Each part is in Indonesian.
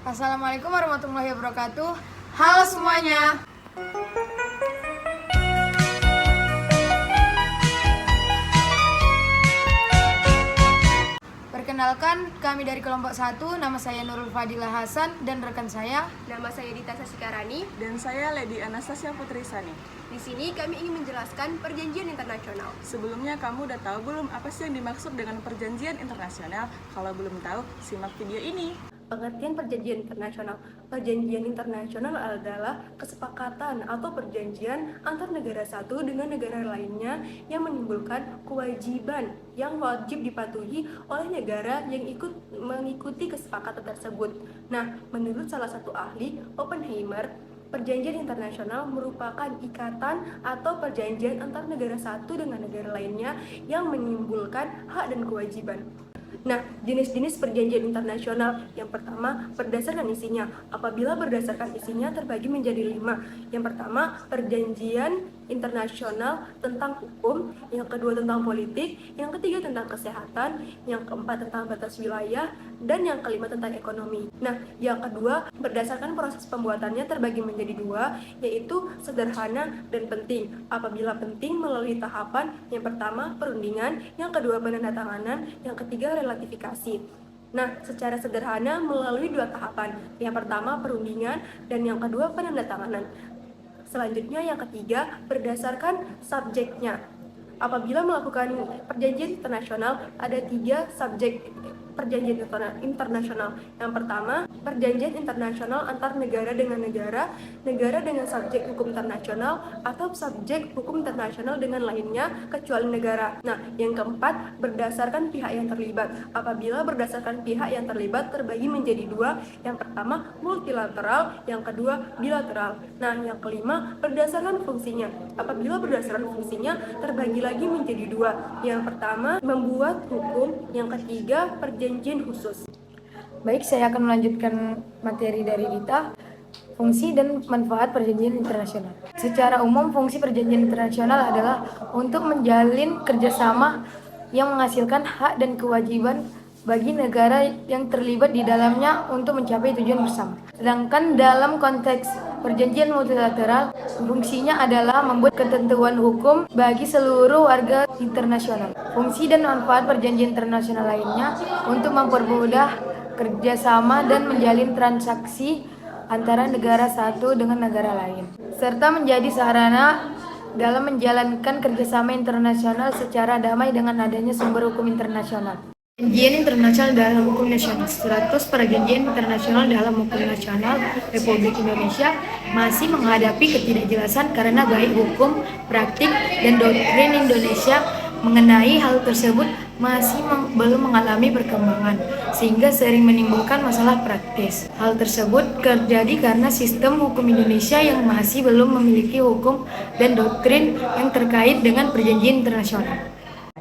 Assalamualaikum warahmatullahi wabarakatuh. Halo semuanya. Perkenalkan, kami dari kelompok 1, nama saya Nurul Fadilah Hasan dan rekan saya. Nama saya Dita Sasikarani. Dan saya Lady Anastasia Putri Sani. Di sini kami ingin menjelaskan perjanjian internasional. Sebelumnya kamu udah tahu belum apa sih yang dimaksud dengan perjanjian internasional? Kalau belum tahu, simak video ini. Pengertian perjanjian internasional. Perjanjian internasional adalah kesepakatan atau perjanjian antar negara satu dengan negara lainnya yang menimbulkan kewajiban yang wajib dipatuhi oleh negara yang mengikuti kesepakatan tersebut. Nah, menurut salah satu ahli, Oppenheimer, perjanjian internasional merupakan ikatan atau perjanjian antar negara satu dengan negara lainnya yang menimbulkan hak dan kewajiban. Nah, jenis-jenis perjanjian internasional yang pertama berdasarkan isinya. Apabila berdasarkan isinya terbagi menjadi 5. Yang pertama, perjanjian internasional tentang hukum, yang kedua tentang politik, yang ketiga tentang kesehatan, yang keempat tentang batas wilayah, dan yang kelima tentang ekonomi. Nah, yang kedua berdasarkan proses pembuatannya terbagi menjadi 2, yaitu sederhana dan penting. Apabila penting melalui tahapan, yang pertama perundingan, yang kedua penandatanganan, yang ketiga ratifikasi. Nah, secara sederhana melalui 2 tahapan. Yang pertama perundingan dan yang kedua penandatanganan. Selanjutnya yang ketiga berdasarkan subjeknya. Apabila melakukan perjanjian internasional ada 3 subjek perjanjian internasional. Yang pertama, perjanjian internasional antar negara dengan negara, negara dengan subjek hukum internasional, atau subjek hukum internasional dengan lainnya kecuali negara. Nah, yang keempat, berdasarkan pihak yang terlibat. Apabila berdasarkan pihak yang terlibat terbagi menjadi 2, yang pertama multilateral, yang kedua bilateral. Nah, yang kelima, berdasarkan fungsinya. Apabila berdasarkan fungsinya terbagi lagi menjadi 2. Yang pertama, membuat hukum, yang ketiga perjanjian khusus. Baik, saya akan melanjutkan materi dari Dita, fungsi dan manfaat perjanjian internasional. Secara umum, fungsi perjanjian internasional adalah untuk menjalin kerjasama yang menghasilkan hak dan kewajiban bagi negara yang terlibat di dalamnya untuk mencapai tujuan bersama. Sedangkan dalam konteks perjanjian multilateral, fungsinya adalah membuat ketentuan hukum bagi seluruh warga internasional. Fungsi dan manfaat perjanjian internasional lainnya untuk mempermudah kerjasama dan menjalin transaksi antara negara satu dengan negara lain, serta menjadi sarana dalam menjalankan kerjasama internasional secara damai dengan adanya sumber hukum internasional. Perjanjian internasional dalam hukum nasional. Status perjanjian internasional dalam hukum nasional Republik Indonesia masih menghadapi ketidakjelasan karena baik hukum, praktik, dan doktrin Indonesia mengenai hal tersebut masih belum mengalami perkembangan, sehingga sering menimbulkan masalah praktis. Hal tersebut terjadi karena sistem hukum Indonesia yang masih belum memiliki hukum dan doktrin yang terkait dengan perjanjian internasional.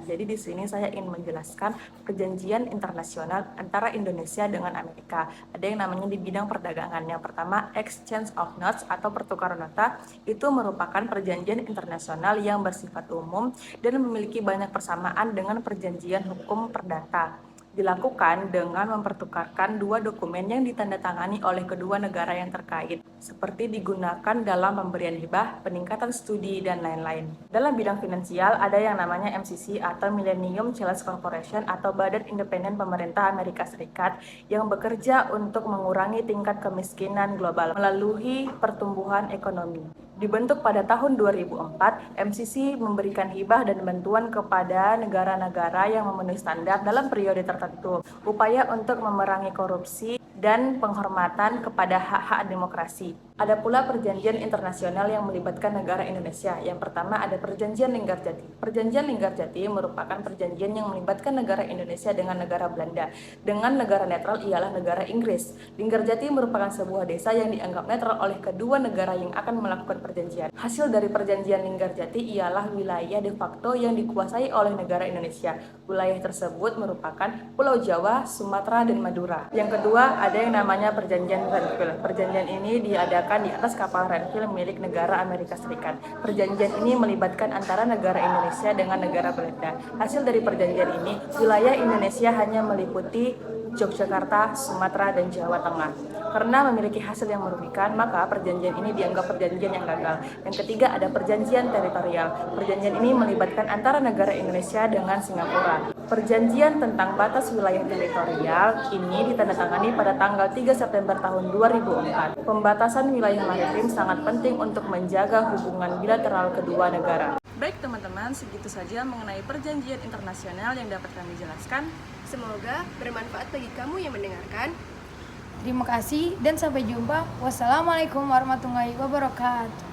Jadi di sini saya ingin menjelaskan perjanjian internasional antara Indonesia dengan Amerika. Ada yang namanya di bidang perdagangan. Yang pertama, exchange of notes atau pertukaran nota. Itu merupakan perjanjian internasional yang bersifat umum dan memiliki banyak persamaan dengan perjanjian hukum perdata. Dilakukan dengan mempertukarkan 2 dokumen yang ditandatangani oleh kedua negara yang terkait, seperti digunakan dalam pemberian hibah, peningkatan studi, dan lain-lain. Dalam bidang finansial, ada yang namanya MCC atau Millennium Challenge Corporation atau Badan Independen Pemerintah Amerika Serikat yang bekerja untuk mengurangi tingkat kemiskinan global melalui pertumbuhan ekonomi. Dibentuk pada tahun 2004, MCC memberikan hibah dan bantuan kepada negara-negara yang memenuhi standar dalam periode tertentu, upaya untuk memerangi korupsi dan penghormatan kepada hak-hak demokrasi. Ada pula perjanjian internasional yang melibatkan negara Indonesia. Yang pertama ada Perjanjian Linggarjati. Perjanjian Linggarjati merupakan perjanjian yang melibatkan negara Indonesia dengan negara Belanda. Dengan negara netral ialah negara Inggris. Linggarjati merupakan sebuah desa yang dianggap netral oleh kedua negara yang akan melakukan perjanjian. Hasil dari perjanjian Linggarjati ialah wilayah de facto yang dikuasai oleh negara Indonesia. Wilayah tersebut merupakan Pulau Jawa, Sumatera, dan Madura. Yang kedua ada yang namanya Perjanjian Renville. Perjanjian ini diadakan di atas kapal Renville milik negara Amerika Serikat. Perjanjian ini melibatkan antara negara Indonesia dengan negara Belanda. Hasil dari perjanjian ini, wilayah Indonesia hanya meliputi Yogyakarta, Sumatera, dan Jawa Tengah. Karena memiliki hasil yang merugikan, maka perjanjian ini dianggap perjanjian yang gagal. Yang ketiga ada perjanjian teritorial. Perjanjian ini melibatkan antara negara Indonesia dengan Singapura. Perjanjian tentang batas wilayah teritorial ini ditandatangani pada tanggal 3 September tahun 2004. Pembatasan wilayah maritim sangat penting untuk menjaga hubungan bilateral kedua negara. Baik teman-teman, segitu saja mengenai perjanjian internasional yang dapat kami jelaskan. Semoga bermanfaat bagi kamu yang mendengarkan. Terima kasih dan sampai jumpa. Wassalamualaikum warahmatullahi wabarakatuh.